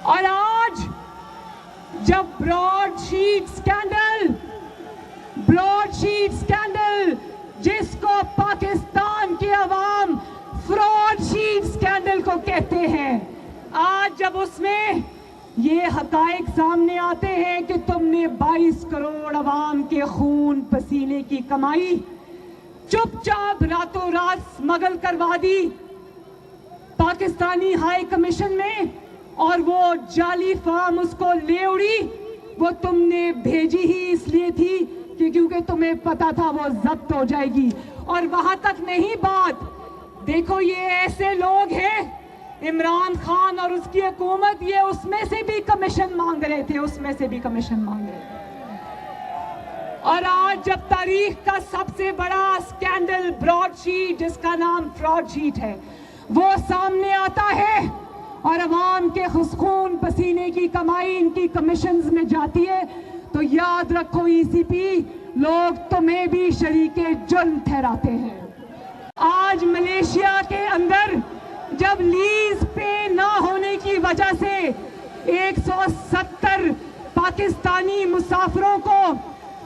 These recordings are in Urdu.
اور آج جب براڈ شیٹ سکینڈل جس کو پاکستان کی عوام فراڈ شیٹ سکینڈل کو کہتے ہیں، آج جب اس میں یہ حقائق سامنے آتے ہیں کہ تم نے 22 کروڑ عوام کے خون پسینے کی کمائی چپ چاپ راتوں رات اسمگل کروا دی پاکستانی ہائی کمیشن میں، اور وہ جعلی فارم اس کو لے اڑی، وہ تم نے بھیجی ہی اس لیے تھی کہ کیونکہ تمہیں پتا تھا وہ ضبط ہو جائے گی۔ اور وہاں تک نہیں بات، دیکھو یہ ایسے لوگ ہیں، عمران خان اور اس کی حکومت یہ اس میں سے بھی کمیشن مانگ رہے تھے، اور آج جب تاریخ کا سب سے بڑا سکینڈل براڈ شیٹ جس کا نام فراڈ شیٹ ہے وہ سامنے آتا ہے اور عوام کے خون پسینے کی کمائی ان کی کمیشنز میں جاتی ہے، تو یاد رکھو ای سی پی لوگ تمہیں بھی شریک جرم ٹھہراتے ہیں۔ آج ملیشیا کے اندر جب لیز پے نہ ہونے کی وجہ سے 170 پاکستانی مسافروں کو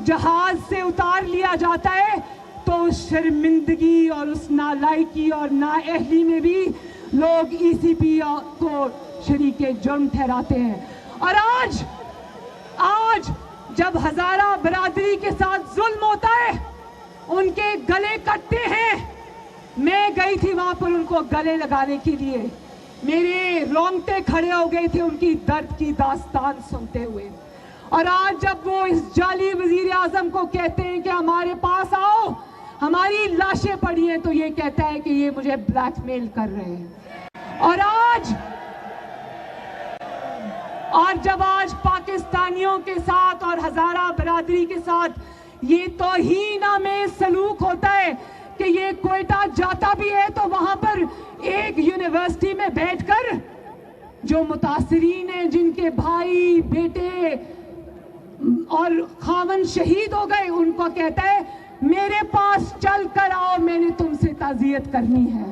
جہاز سے اتار لیا جاتا ہے، تو اس شرمندگی اور اس نالائکی اور نااہلی میں بھی لوگ ای سی پی کو شریک جرم ٹھہراتے ہیں۔ اور آج جب ہزارہ برادری کے ساتھ ظلم ہوتا ہے، ان کے گلے کٹتے ہیں، میں گئی تھی وہاں پر ان کو گلے لگانے کے لیے، میرے رونگٹے کھڑے ہو گئے تھے ان کی درد کی داستان سنتے ہوئے۔ اور آج جب وہ اس جعلی وزیر اعظم کو کہتے ہیں کہ ہمارے پاس آؤ، ہماری لاشیں پڑی ہیں، تو یہ کہتا ہے کہ یہ مجھے بلیک میل کر رہے ہیں۔ اور جب آج پاکستانیوں کے ساتھ اور ہزارہ برادری کے ساتھ یہ توہین آمیز سلوک ہوتا ہے کہ یہ کوئٹہ جاتا بھی ہے تو وہاں پر ایک یونیورسٹی میں بیٹھ کر جو متاثرین ہیں، جن کے بھائی بیٹے اور خاوند شہید ہو گئے، ان کو کہتا ہے میرے پاس چل کر آؤ، میں نے تم سے تعزیت کرنی ہے۔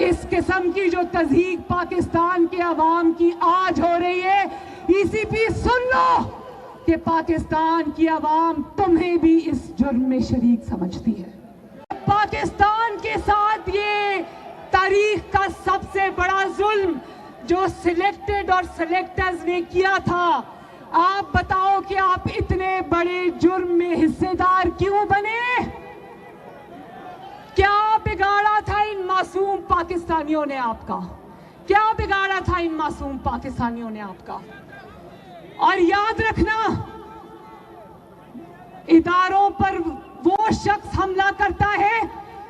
اس قسم کی جو تضحیک پاکستان کے عوام کی آج ہو رہی ہے، ای سی پی سن لو کہ پاکستان کی عوام تمہیں بھی اس جرم میں شریک سمجھتی ہے۔ پاکستان کے ساتھ یہ تاریخ کا سب سے بڑا ظلم جو سلیکٹڈ اور سلیکٹرز نے کیا تھا، آپ بتاؤ کہ آپ اتنے بڑے جرم میں حصے دار کیوں بنے؟ کیا بگاڑا تھا ان معصوم پاکستانیوں نے آپ کا؟ کیا بگاڑا تھا ان معصوم پاکستانیوں نے آپ کا؟ اور یاد رکھنا، اداروں پر وہ شخص حملہ کرتا ہے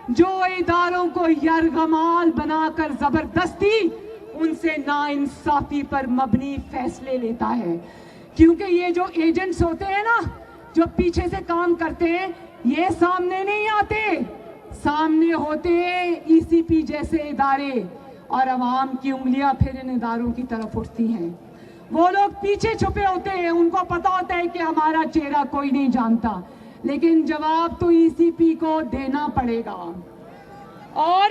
جو اداروں کو یرغمال بنا کر زبردستی ان سے ناانصافی پر مبنی فیصلے لیتا ہے، کیونکہ یہ جو ایجنٹس ہوتے ہیں نا، جو پیچھے سے کام کرتے ہیں، یہ سامنے نہیں آتے، سامنے ہوتے ہیں ای سی پی جیسے ادارے، اور عوام کی انگلیاں پھر ان اداروں کی طرف اٹھتی ہیں۔ وہ لوگ پیچھے چھپے ہوتے ہیں، ان کو پتا ہوتا ہے کہ ہمارا چہرہ کوئی نہیں جانتا، لیکن جواب تو ای سی پی کو دینا پڑے گا، اور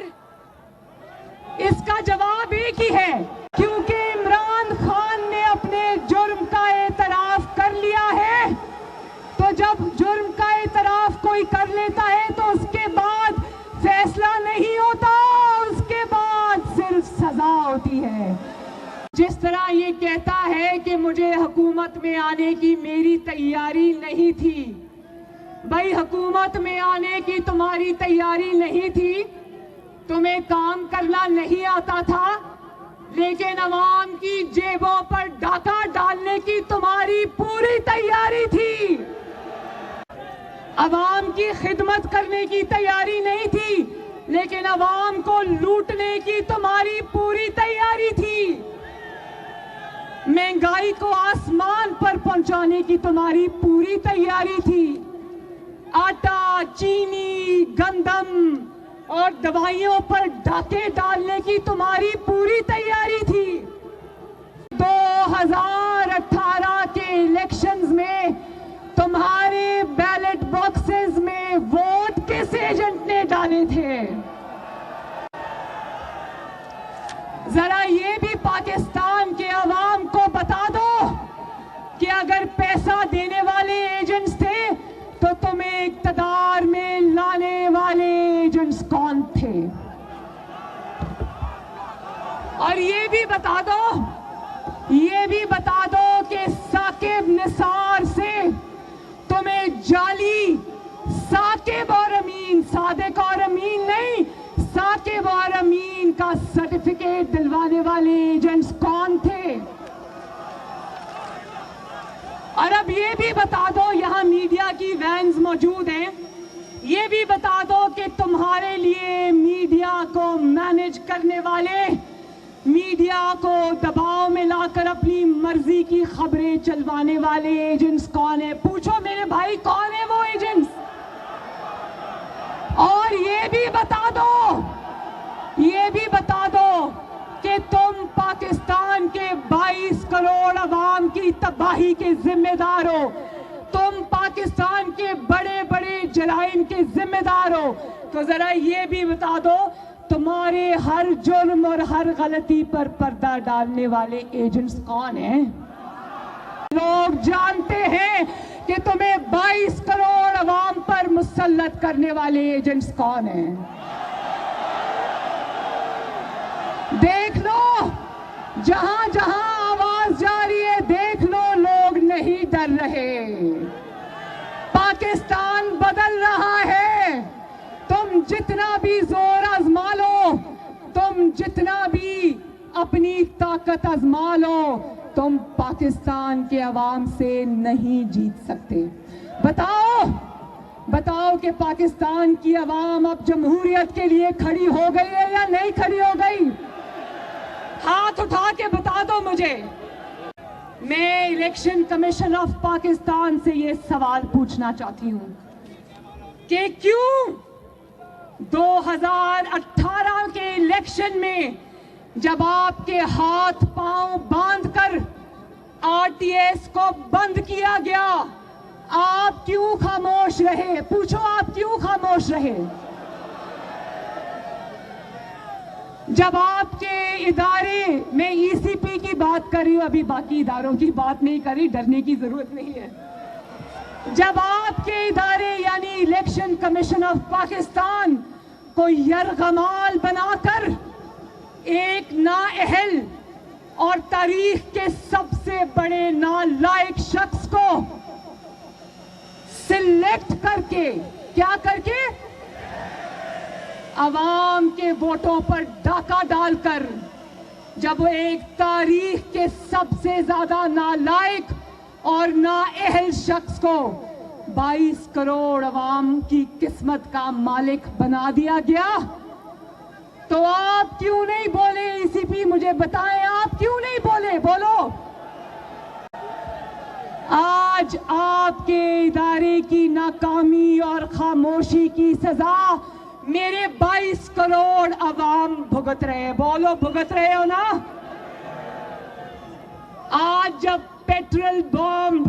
اس کا جواب ایک ہی ہے، کیونکہ عمران خان نے اپنے جرم کا اعتراف کر لیا ہے، تو جب جرم کا اعتراف کوئی کر لیتا ہے تو اس کے بعد فیصلہ نہیں ہوتا، اس کے بعد صرف سزا ہوتی ہے۔ جس طرح یہ کہتا ہے کہ مجھے حکومت میں آنے کی میری تیاری نہیں تھی، بھائی حکومت میں آنے کی تمہاری تیاری نہیں تھی، تمہیں کام کرنا نہیں آتا تھا، لیکن عوام کی جیبوں پر ڈاکہ ڈالنے کی تمہاری پوری تیاری تھی، عوام کی خدمت کرنے کی تیاری نہیں تھی، لیکن عوام کو لوٹنے کی تمہاری پوری تیاری تھی، مہنگائی کو آسمان پر پہنچانے کی تمہاری پوری تیاری تھی، آٹا، چینی، گندم اور دوائیوں پر ڈاکے ڈالنے کی تمہاری پوری تیاری تھی۔ 2018 کے الیکشنز میں تمہارے بیلٹ باکسز میں ووٹ کس ایجنٹ نے ڈالے تھے؟ ذرا یہ بھی پاکستان کے عوام کو بھی بتا دو کہ ثاقب نثار سے تمہیں جعلی ثاقب اور امین، صادق اور امین نہیں، ثاقب اور امین کا سرٹیفکیٹ دلوانے والے ایجنٹس کون تھے؟ اور اب یہ بھی بتا دو، یہاں میڈیا کی وینز موجود ہیں، یہ بھی بتا دو کہ تمہارے لیے میڈیا کو مینج کرنے والے، میڈیا کو دباؤ میں لا کر اپنی مرضی کی خبریں چلوانے والے ایجنٹس کون ہیں؟ پوچھو میرے بھائی، کون ہیں وہ ایجنٹس؟ اور یہ بھی بتا دو کہ تم پاکستان کے 22 کروڑ عوام کی تباہی کے ذمہ دار ہو، تم پاکستان کے بڑے بڑے جرائم کے ذمہ دار ہو، تو ذرا یہ بھی بتا دو تمہارے ہر جرم اور ہر غلطی پر پردہ ڈالنے والے ایجنٹس کون ہیں؟ لوگ جانتے ہیں کہ تمہیں 22 کروڑ عوام پر مسلط کرنے والے ایجنٹس کون ہیں؟ دیکھ لو، جہاں جہاں آواز جاری ہے، دیکھ لو لوگ نہیں ڈر رہے، پاکستان بدل رہا ہے۔ تم جتنا بھی زور آزما لو، تم جتنا بھی اپنی طاقت آزما لو، تم پاکستان کے عوام سے نہیں جیت سکتے۔ بتاؤ کہ پاکستان کی عوام اب جمہوریت کے لیے کھڑی ہو گئی ہے یا نہیں کھڑی ہو گئی؟ ہاتھ اٹھا کے بتا دو مجھے۔ میں الیکشن کمیشن آف پاکستان سے یہ سوال پوچھنا چاہتی ہوں کہ کیوں 2018 کے الیکشن میں جب آپ کے ہاتھ پاؤں باندھ کر آر ٹی ایس کو بند کیا گیا، آپ کیوں خاموش رہے؟ پوچھو، آپ کیوں خاموش رہے؟ جب آپ کے ادارے، میں ای سی پی کی بات کر رہی ہوں، ابھی باقی اداروں کی بات نہیں کر رہی، ڈرنے کی ضرورت نہیں ہے، جب آپ کے ادارے یعنی الیکشن کمیشن آف پاکستان کو یرغمال بنا کر ایک نااہل اور تاریخ کے سب سے بڑے نالائق شخص کو سلیکٹ کر کے، کیا کر کے، عوام کے ووٹوں پر ڈاکہ ڈال کر، جب وہ ایک تاریخ کے سب سے زیادہ نالائق اور نااہل شخص کو 22 کروڑ عوام کی قسمت کا مالک بنا دیا گیا، تو آپ کیوں نہیں بولے؟ ای سی پی مجھے بتائیں، آپ کیوں نہیں بولے؟ بولو۔ آج آپ کے ادارے کی ناکامی اور خاموشی کی سزا میرے 22 کروڑ عوام بھگت رہے۔ بولو، بھگت رہے ہو نا؟ آج جب پیٹرول بم،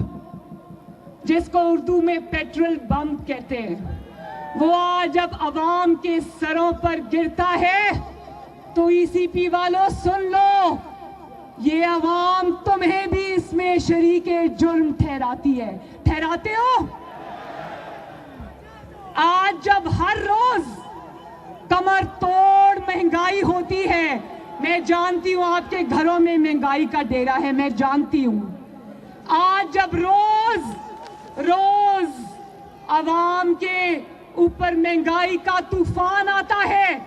جس کو اردو میں پیٹرول بم کہتے ہیں، وہ آج جب عوام کے سروں پر گرتا ہے تو ای سی پی والوں سن لو، یہ عوام تمہیں بھی اس میں شریک جرم ٹھہراتی ہے۔ ٹھہراتے ہو؟ آج جب ہر روز کمر توڑ مہنگائی ہوتی ہے، میں جانتی ہوں آپ کے گھروں میں مہنگائی کا ڈیرا ہے، میں جانتی ہوں، آج جب روز عوام کے اوپر مہنگائی کا طوفان آتا ہے،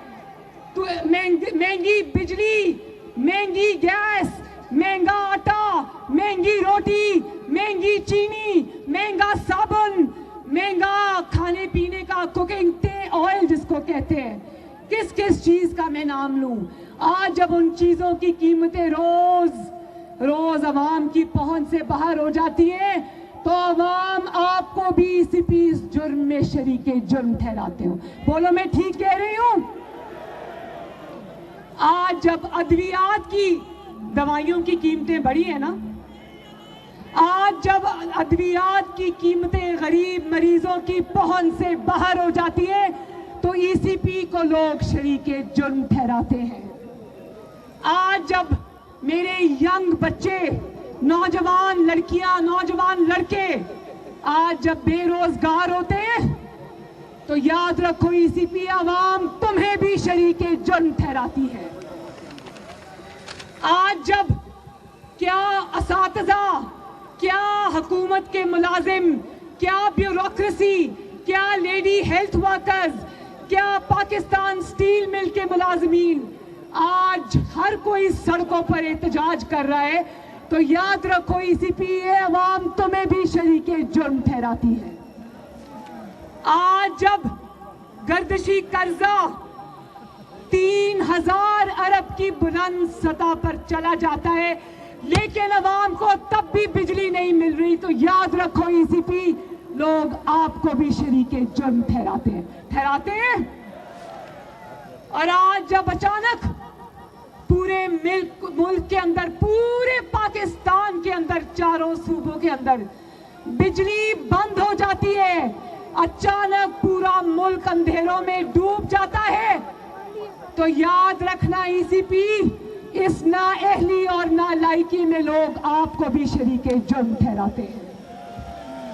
تو مہنگی بجلی، مہنگی گیس، مہنگا آٹا، مہنگی روٹی، مہنگی چینی، مہنگا صابن، مہنگا کھانے پینے کا کوکنگ آئل جس کو کہتے ہیں، کس کس چیز کا میں نام لوں؟ آج جب ان چیزوں کی قیمتیں روز عوام کی پہنچ سے باہر ہو جاتی ہیں، تو عوام آپ کو بھی اسی پیس جرم میں شریک جرم ٹھہراتے ہوں۔ بولو، میں ٹھیک کہہ رہی ہوں؟ آج جب ادویات کی، دوائیوں کی قیمتیں بڑھی ہیں نا، آج جب ادویات کی قیمتیں غریب مریضوں کی پہنچ سے باہر ہو جاتی ہیں، تو ای سی پی کو لوگ شریک جرم ٹھہراتے ہیں۔ آج جب میرے ینگ بچے، نوجوان لڑکیاں، نوجوان لڑکے آج جب بے روزگار ہوتے ہیں، تو یاد رکھو ای سی پی عوام تمہیں بھی شریک جرم ٹھہراتی ہے۔ آج جب کیا اساتذہ، کیا حکومت کے ملازم، کیا بیوروکریسی، کیا لیڈی ہیلتھ ورکرز، کیا پاکستان سٹیل مل کے ملازمین آج ہر کوئی سڑکوں پر احتجاج کر رہا ہے، تو یاد رکھو سی پی اے عوام تمہیں بھی شریک جرم ٹھہراتی ہے۔ آج جب گردشی قرضہ 3000 ارب کی بلند سطح پر چلا جاتا ہے لیکن عوام کو تب بھی بجلی نہیں مل رہی، تو یاد رکھو ای سی پی لوگ آپ کو بھی شریک جرم ٹھہراتے ہیں۔ اور آج جب اچانک پورے ملک کے اندر، پورے پاکستان کے اندر، چاروں صوبوں کے اندر بجلی بند ہو جاتی ہے، اچانک پورا ملک اندھیروں میں ڈوب جاتا ہے، تو یاد رکھنا ای سی پی اس نااہلی اور نالائکی میں لوگ آپ کو بھی شریک جرم ٹھہراتے ہیں۔